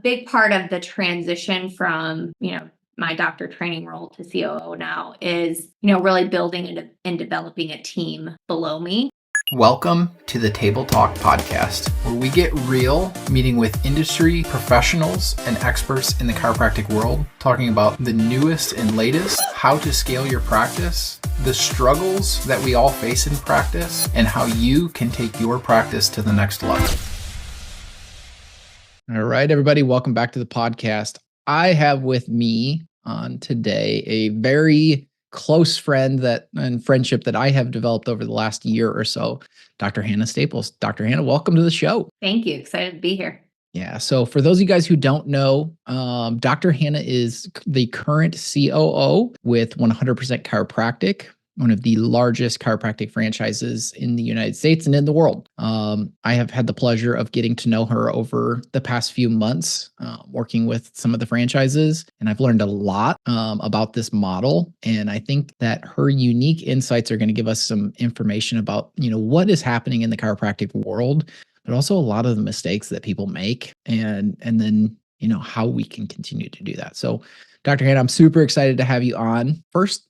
big part of the transition from, my doctor training role to COO now is, really building and developing a team below me. Welcome to the Table Talk podcast, where we get real, meeting with industry professionals and experts in the chiropractic world, talking about the newest and latest, how to scale your practice, the struggles that we all face in practice, and how you can take your practice to the next level. All right, everybody, welcome back to the podcast. I have with me on today a very close friend and friendship that I have developed over the last year or so, Dr. Hannah Staples. Dr. Hannah, welcome to the show. Thank you. Excited to be here. Yeah. So for those of you guys who don't know, Dr. Hannah is the current COO with 100% Chiropractic, one of the largest chiropractic franchises in the United States and in the world. I have had the pleasure of getting to know her over the past few months, working with some of the franchises, and I've learned a lot about this model. And I think that her unique insights are going to give us some information about, what is happening in the chiropractic world, but also a lot of the mistakes that people make, and then, how we can continue to do that. So, Dr. Hannah, I'm super excited to have you on. First,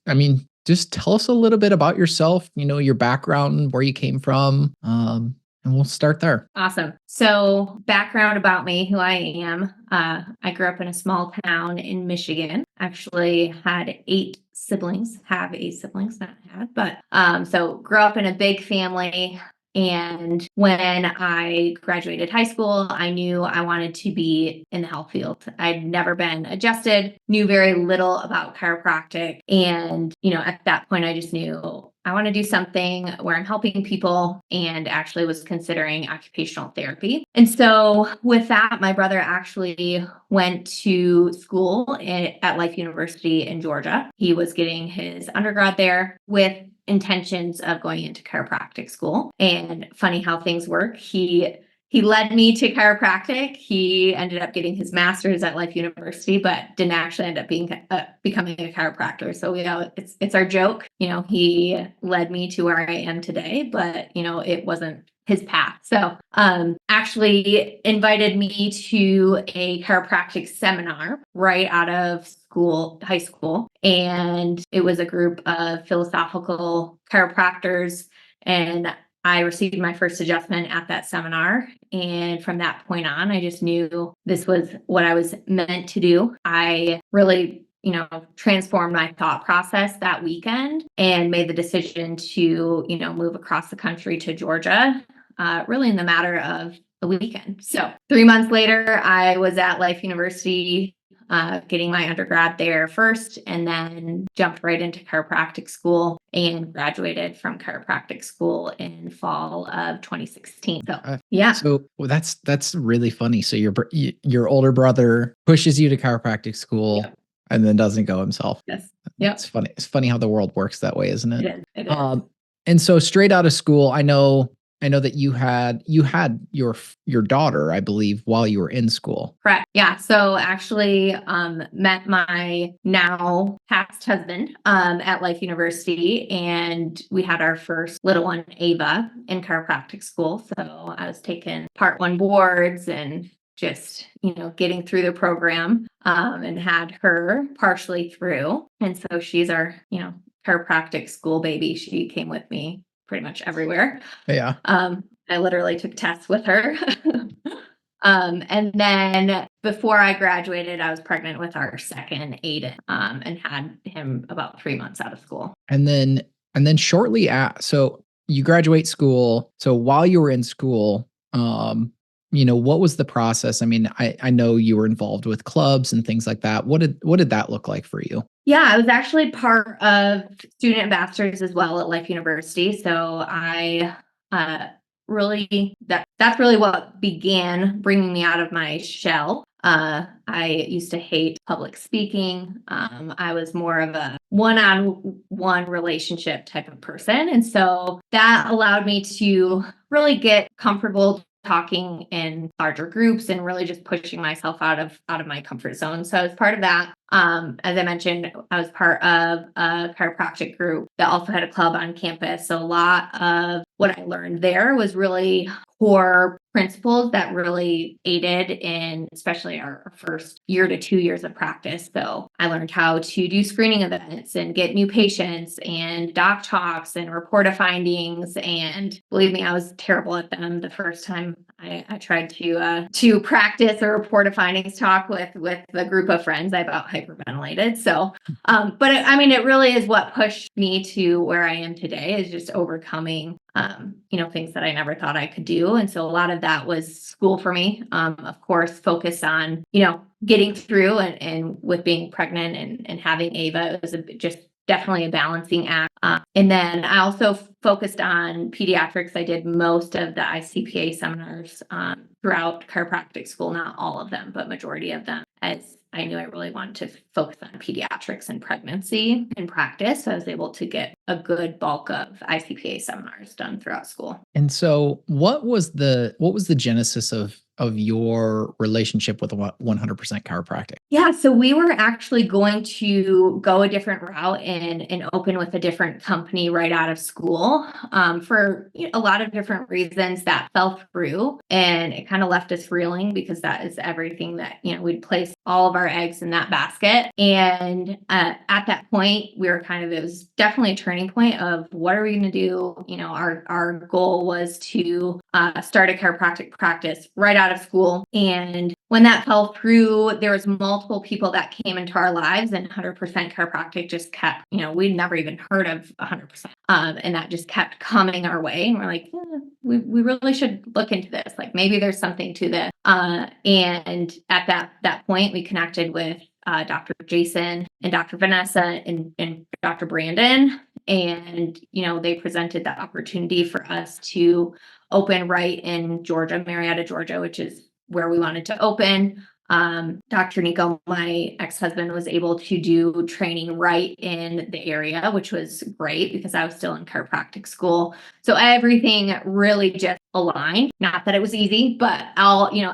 just tell us a little bit about yourself, your background, where you came from, and we'll start there. Awesome. So background about me, who I am. I grew up in a small town in Michigan. Actually had 8 siblings, have 8 siblings, not had, but so grew up in a big family. And when I graduated high school, I knew I wanted to be in the health field. I'd never been adjusted, knew very little about chiropractic. And, at that point, I just knew I want to do something where I'm helping people, and actually was considering occupational therapy. And so with that, my brother actually went to school at Life University in Georgia. He was getting his undergrad there with intentions of going into chiropractic school. And funny how things work. He led me to chiropractic. He ended up getting his master's at Life University, but didn't actually end up becoming a chiropractor. So it's our joke. He led me to where I am today, but it wasn't his path. So actually invited me to a chiropractic seminar right out of high school. And it was a group of philosophical chiropractors, and I received my first adjustment at that seminar. And from that point on, I just knew this was what I was meant to do. I really, transformed my thought process that weekend and made the decision to, move across the country to Georgia, really in the matter of a weekend. So 3 months later, I was at Life University, getting my undergrad there first, and then jumped right into chiropractic school and graduated from chiropractic school in fall of 2016. So, yeah. So that's really funny. So your older brother pushes you to chiropractic school, yep, and then doesn't go himself. Yes. Yeah. It's funny. It's funny how the world works that way, isn't it? It is. And so straight out of school, I know that you had your daughter, I believe, while you were in school. Correct. Yeah. So actually met my now past husband at Life University, and we had our first little one, Ava, in chiropractic school. So I was taking Part 1 boards and just, getting through the program, and had her partially through. And so she's our, chiropractic school baby. She came with me pretty much everywhere. Yeah. I literally took tests with her. And then before I graduated, I was pregnant with our second, Aiden, and had him about 3 months out of school. And then shortly so you graduate school. So while you were in school, what was the process? I know you were involved with clubs and things like that. What did that look like for you? Yeah, I was actually part of student ambassadors as well at Life University. So I that's really what began bringing me out of my shell. I used to hate public speaking. I was more of a one-on-one relationship type of person. And so that allowed me to really get comfortable talking in larger groups and really just pushing myself out of my comfort zone. So as part of that, As I mentioned, I was part of a chiropractic group that also had a club on campus. So a lot of what I learned there was really core principles that really aided in especially our first year to 2 years of practice. So I learned how to do screening events and get new patients and doc talks and report of findings. And believe me, I was terrible at them the first time I tried to practice a report of findings talk with a group of friends. I about hyperventilated. So, I mean, it really is what pushed me to where I am today is just overcoming, things that I never thought I could do. And so a lot of that was school for me. Of course, focus on, getting through and with being pregnant and having Ava, it was just definitely a balancing act. And then I also focused on pediatrics. I did most of the ICPA seminars throughout chiropractic school, not all of them, but majority of them, as I knew I really wanted to focus on pediatrics and pregnancy in practice. So I was able to get a good bulk of ICPA seminars done throughout school. And so what was the genesis of your relationship with 100% chiropractic? Yeah, so we were actually going to go a different route and open with a different company right out of school for a lot of different reasons that fell through. And it kind of left us reeling because that is everything that, we'd place all of our eggs in that basket. And at that point, we were it was definitely a turning point of what are we going to do? Our goal was to start a chiropractic practice right out of school. And when that fell through, there was multiple people that came into our lives, and 100% chiropractic just kept, we'd never even heard of 100%. And that just kept coming our way. And we're like, we really should look into this. Like maybe there's something to this. And at that point, we connected with Dr. Jason and Dr. Vanessa and Dr. Brandon. And, they presented the opportunity for us to open right in Georgia, Marietta, Georgia, which is where we wanted to open. Dr. Nico, my ex-husband, was able to do training right in the area, which was great because I was still in chiropractic school. So everything really just aligned. Not that it was easy, but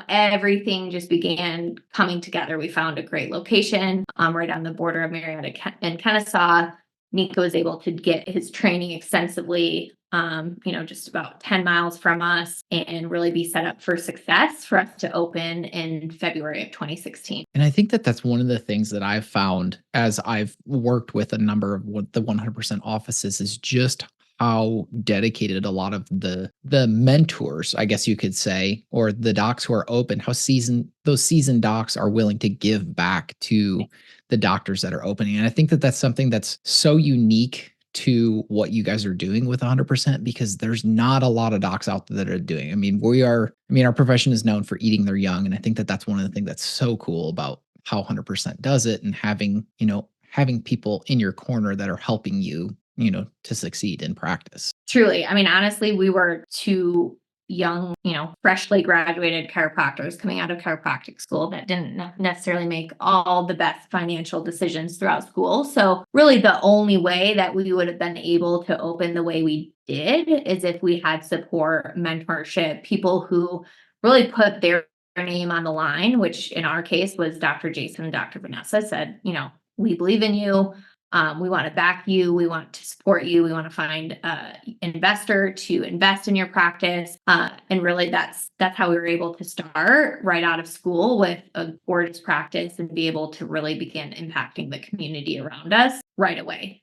everything just began coming together. We found a great location right on the border of Marietta and Kennesaw. Nico was able to get his training extensively just about 10 miles from us and really be set up for success for us to open in February of 2016. And I think that that's one of the things that I've found as I've worked with a number of what the 100% offices is just how dedicated a lot of the mentors, I guess you could say, or the docs who are open, how those seasoned docs are willing to give back to the doctors that are opening. And I think that that's something that's so unique to what you guys are doing with 100% because there's not a lot of docs out there that are doing. I mean, our profession is known for eating their young. And I think that that's one of the things that's so cool about how 100% does it and having people in your corner that are helping you, to succeed in practice. Truly. I mean, honestly, we were two young, freshly graduated chiropractors coming out of chiropractic school that didn't necessarily make all the best financial decisions throughout school. So really the only way that we would have been able to open the way we did is if we had support, mentorship, people who really put their name on the line, which in our case was Dr. Jason and Dr. Vanessa said, we believe in you. We want to back you. We want to support you. We want to find an investor to invest in your practice. And really that's how we were able to start right out of school with a gorgeous practice and be able to really begin impacting the community around us right away.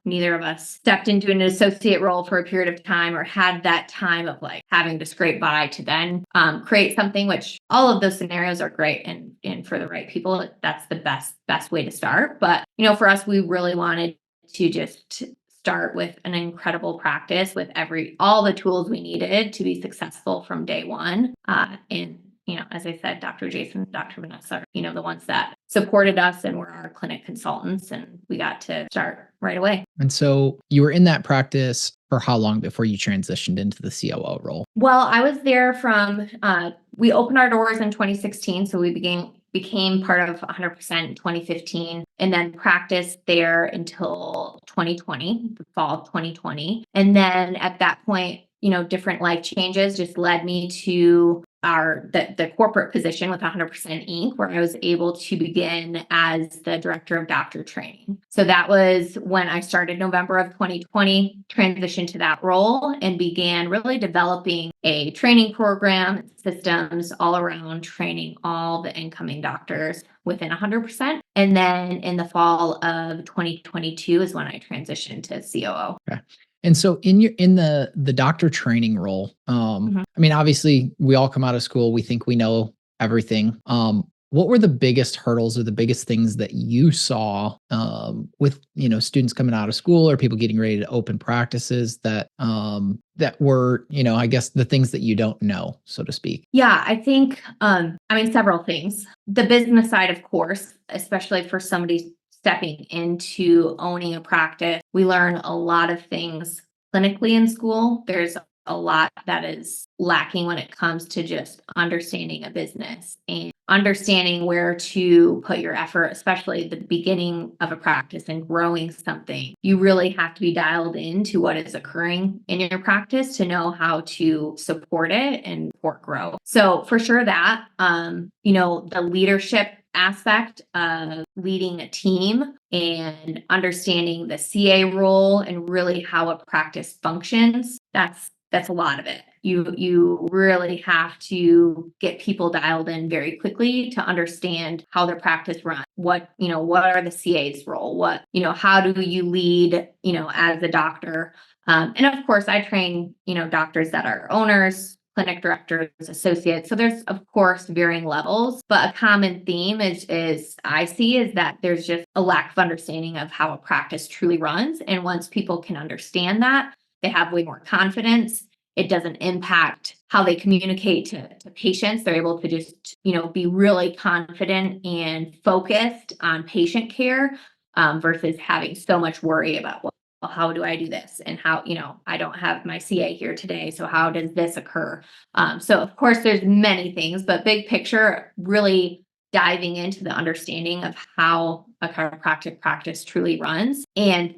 Neither of us stepped into an associate role for a period of time or had that time of like having to scrape by to then create something, which all of those scenarios are great. And for the right people, that's the best way to start. But, for us, we really wanted to just start with an incredible practice with all the tools we needed to be successful from day one. As I said, Dr. Jason, Dr. Vanessa are, the ones that supported us and were our clinic consultants, and we got to start right away. And so you were in that practice for how long before you transitioned into the COO role? Well, I was there we opened our doors in 2016, so we became part of 100% in 2015, and then practiced there until 2020, the fall of 2020. And then at that point, different life changes just led me to the corporate position with 100% Inc., where I was able to begin as the director of doctor training. So that was when I started November of 2020, transitioned to that role and began really developing a training program, systems all around training all the incoming doctors within 100%. And then in the fall of 2022 is when I transitioned to COO. Okay. And so in the doctor training role, I mean, obviously we all come out of school, we think we know everything. What were the biggest hurdles or the biggest things that you saw with, students coming out of school or people getting ready to open practices that were, I guess the things that you don't know, so to speak? Yeah, I think, several things. The business side, of course, especially for somebody stepping into owning a practice, we learn a lot of things clinically in school. There's a lot that is lacking when it comes to just understanding a business and understanding where to put your effort, especially at the beginning of a practice and growing something. You really have to be dialed into what is occurring in your practice to know how to support it and support growth. So for sure that, the leadership aspect of leading a team and understanding the CA role and really how a practice functions, that's a lot of it. You really have to get people dialed in very quickly to understand how their practice runs. What are the CA's role? How do you lead, as a doctor? And of course I train, doctors that are owners, clinic directors, associates. So there's of course varying levels, but a common theme is I see is that there's just a lack of understanding of how a practice truly runs. And once people can understand that, they have way more confidence. It doesn't impact how they communicate to patients. They're able to just, be really confident and focused on patient care versus having so much worry about, well, how do I do this? And how, I don't have my CA here today. So how does this occur? So of course there's many things, but big picture, really diving into the understanding of how a chiropractic practice truly runs and,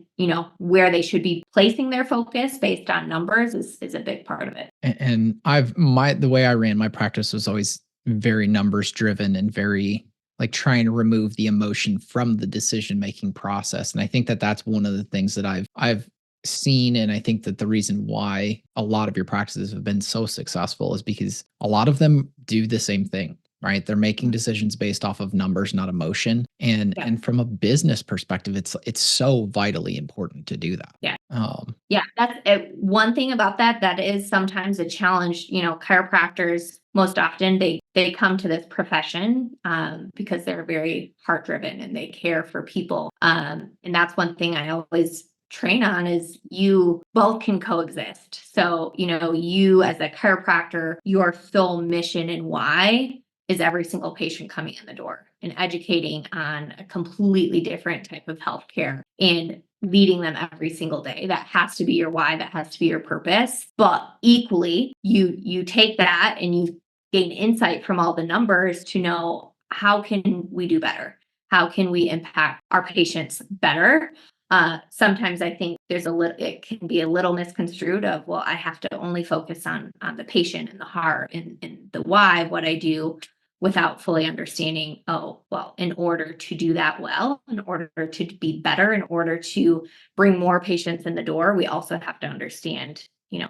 where they should be placing their focus based on numbers is a big part of it. And the way I ran my practice was always very numbers driven and very like trying to remove the emotion from the decision making process. And I think that that's one of the things that I've seen. And I think that the reason why a lot of your practices have been so successful is because a lot of them do the same thing, right? They're making decisions based off of numbers, not emotion. And from a business perspective, it's so vitally important to do that. Yeah. That's one thing about that is sometimes a challenge. Chiropractors, most often they come to this profession because they're very heart driven and they care for people. And that's one thing I always train on is you both can coexist. So, you as a chiropractor, your sole mission and why is every single patient coming in the door and educating on a completely different type of healthcare and leading them every single day. That has to be your why. That has to be your purpose. But equally, you take that and you gain insight from all the numbers to know how can we do better? How can we impact our patients better? Sometimes I think it can be a little misconstrued of, well, I have to only focus on the patient and the heart and the why of what I do without fully understanding, in order to do that well, in order to be better, in order to bring more patients in the door, we also have to understand,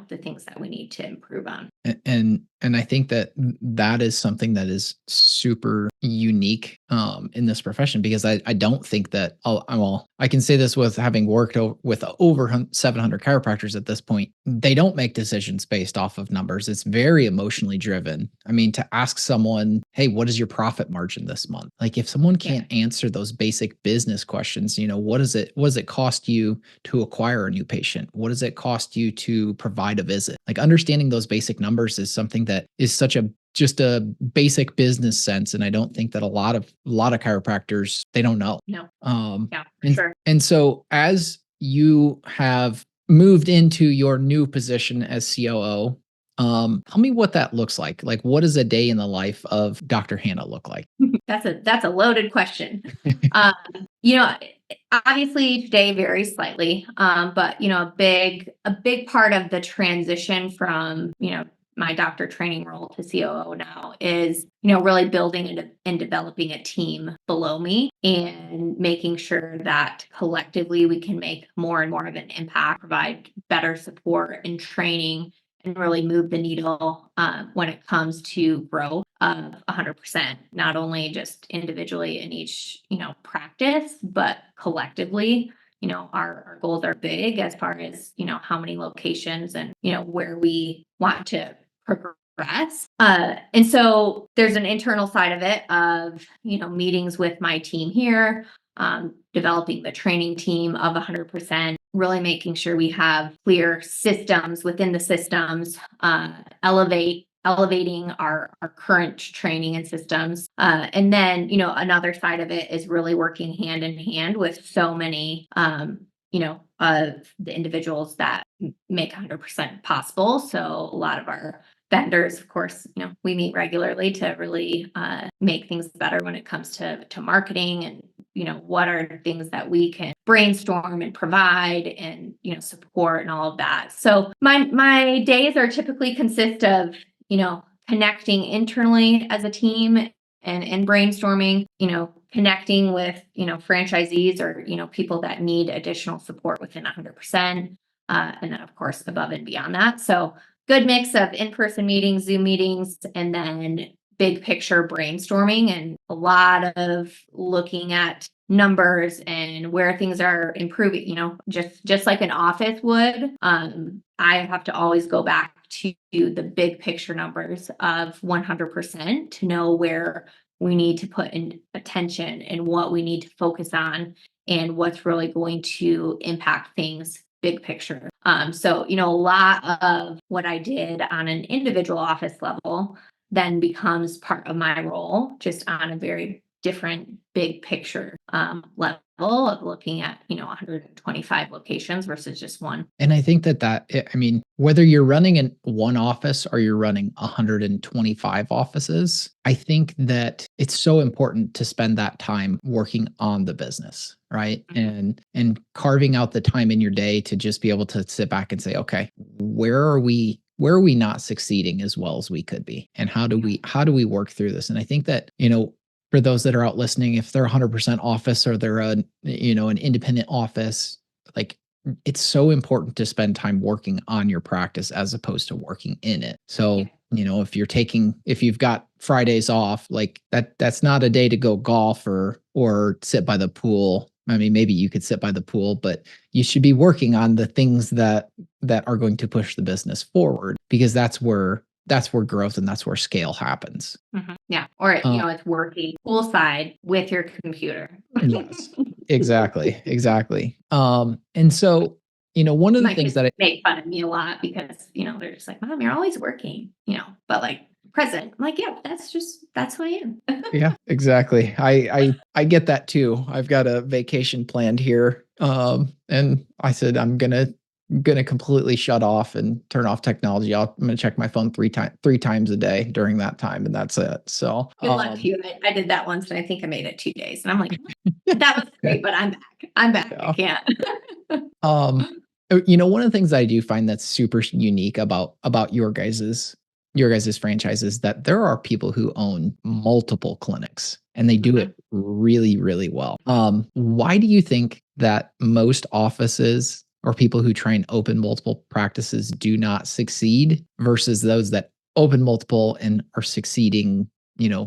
the things that we need to improve on. And I think that is something that is super unique in this profession, because I don't think that I can say this with having worked with over 700 chiropractors at this point. They don't make decisions based off of numbers. It's very emotionally driven. I mean, to ask someone, hey, what is your profit margin this month? Like if someone can't answer those basic business questions, what does it cost you to acquire a new patient? What does it cost you to provide a visit? Like understanding those basic numbers is something that is just a basic business sense. And I don't think that a lot of chiropractors, they don't know. No. Sure. And so as you have moved into your new position as COO, tell me what that looks like. Like, what does a day in the life of Dr. Hannah look like? That's a loaded question. Obviously each day varies slightly, but a big part of the transition from my doctor training role to COO now is, really building and developing a team below me and making sure that collectively we can make more and more of an impact, provide better support and training, and really move the needle when it comes to growth of 100%, not only just individually in each, practice, but collectively. Our goals are big as far as, how many locations and, where we want to progress. And so there's an internal side of it of, meetings with my team here, developing the training team of 100%, really making sure we have clear systems within the systems, elevating our current training and systems. And then, another side of it is really working hand in hand with so many, of the individuals that make 100% possible. So a lot of our vendors, of course, we meet regularly to really make things better when it comes to marketing and, what are things that we can brainstorm and provide and, support and all of that. So my days are typically consist of, connecting internally as a team and brainstorming, connecting with, franchisees or, people that need additional support within 100%. And then of course, above and beyond that. So good mix of in-person meetings, Zoom meetings, and then big picture brainstorming and a lot of looking at numbers and where things are improving, just like an office would. I have to always go back to the big picture numbers of 100% to know where we need to put in attention and what we need to focus on and what's really going to impact things big picture. So, a lot of what I did on an individual office level then becomes part of my role, just on a very different big picture level of looking at, 125 locations versus just one. And I think whether you're running in one office or you're running 125 offices, I think that it's so important to spend that time working on the business, right? Mm-hmm. And carving out the time in your day to just be able to sit back and say, okay, where are we not succeeding as well as we could be? And how do we work through this? And I think that, for those that are out listening, if they're 100% office or they're an independent office, like it's so important to spend time working on your practice as opposed to working in it. So, if you've got Fridays off, like that's not a day to go golf or sit by the pool. I mean, maybe you could sit by the pool, but you should be working on the things that are going to push the business forward, because that's where growth and that's where scale happens. Mm-hmm. Yeah. Or, it's working poolside with your computer. Yes, exactly. And so, one of the My things kids that make fun of me a lot because, they're just like, Mom, you're always working, but like present. I'm like, yeah, that's who I am. yeah, exactly. I get that too. I've got a vacation planned here. And I said, I'm gonna completely shut off and turn off technology. I'm gonna check my phone three times a day during that time, and that's it. So Good luck to you. I did that once, and I think I made it 2 days. And I'm like, that was great, but I'm back. Yeah. I can't. One of the things I do find that's super unique about your guys's franchise is that there are people who own multiple clinics and they do it really, really well. Why do you think that most offices or people who try and open multiple practices do not succeed versus those that open multiple and are succeeding,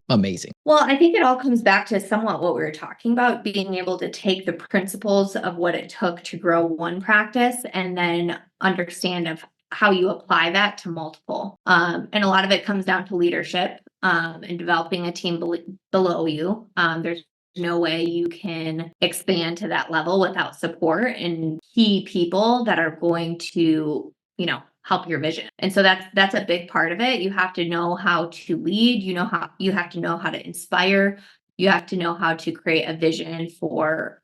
amazing? Well, I think it all comes back to somewhat what we were talking about, being able to take the principles of what it took to grow one practice and then understand of how you apply that to multiple. And a lot of it comes down to leadership and developing a team below you. There's no way you can expand to that level without support and key people that are going to, help your vision. And so that's a big part of it. You have to know how to lead, you have to know how to inspire, you have to know how to create a vision for,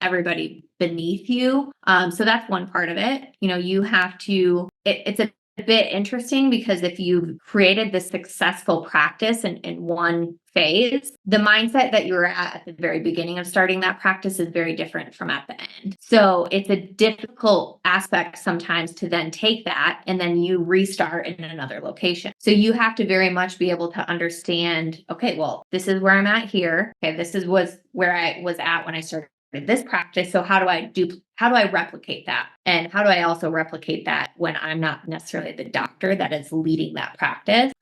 everybody beneath you. So that's one part of it. You have to, it's a a bit interesting because if you've created this successful practice in one phase, the mindset that you were at the very beginning of starting that practice is very different from at the end. So it's a difficult aspect sometimes to then take that and then you restart in another location. So you have to very much be able to understand, okay, well, this is where I'm at here. Okay, this was where I was at when I started this practice. So how do I replicate that? And how do I also replicate that when I'm not necessarily the doctor that is leading that practice?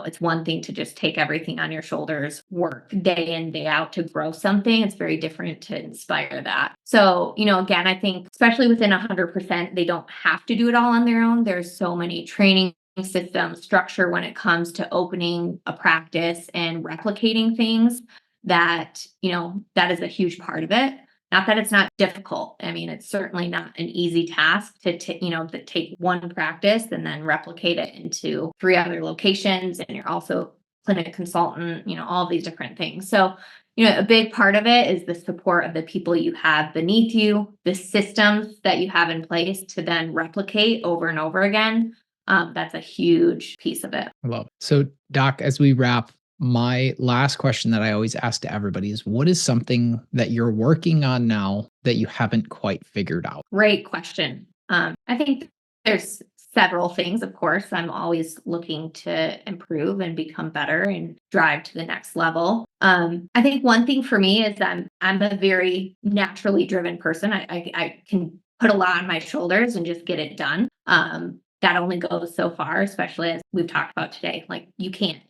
It's one thing to just take everything on your shoulders, work day in, day out to grow something. It's very different to inspire that. So, again, I think especially within 100%, they don't have to do it all on their own. There's so many training system structure when it comes to opening a practice and replicating things that is a huge part of it. Not that it's not difficult. I mean, it's certainly not an easy task to take one practice and then replicate it into 3 other locations, and you're also clinic consultant, all these different things. So a big part of it is the support of the people you have beneath you, the systems that you have in place to then replicate over and over again. That's a huge piece of it. I love it. So, Doc, as we wrap, my last question that I always ask to everybody is, what is something that you're working on now that you haven't quite figured out? Great question. I think there's several things, of course. I'm always looking to improve and become better and drive to the next level. I think one thing for me is I'm a very naturally driven person. I can put a lot on my shoulders and just get it done. That only goes so far, especially as we've talked about today. Like you can't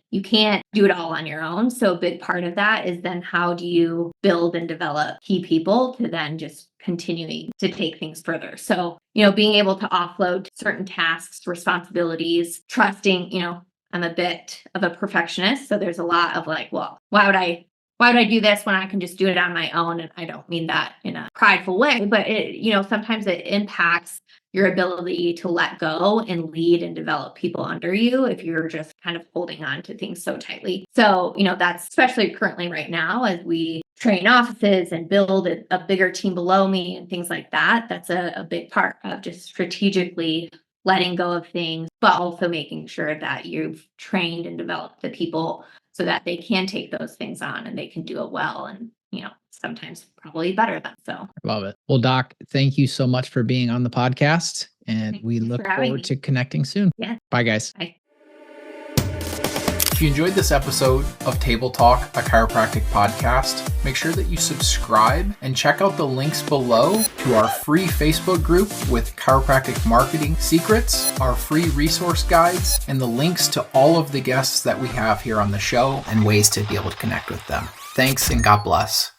do it all on your own. So a big part of that is then how do you build and develop key people to then just continuing to take things further. So, being able to offload certain tasks, responsibilities, trusting, I'm a bit of a perfectionist. So there's a lot of like, well, why would I do this when I can just do it on my own? And I don't mean that in a prideful way, but sometimes it impacts your ability to let go and lead and develop people under you if you're just kind of holding on to things so tightly. So, that's especially currently right now as we train offices and build a bigger team below me and things like that. That's a big part of just strategically letting go of things, but also making sure that you've trained and developed the people so that they can take those things on and they can do it well and, sometimes probably better than so. I love it. Well, Doc, thank you so much for being on the podcast, and we look forward to connecting soon. Yeah. Bye, guys. Bye. If you enjoyed this episode of Table Talk, a chiropractic podcast, make sure that you subscribe and check out the links below to our free Facebook group with chiropractic marketing secrets, our free resource guides, and the links to all of the guests that we have here on the show and ways to be able to connect with them. Thanks and God bless.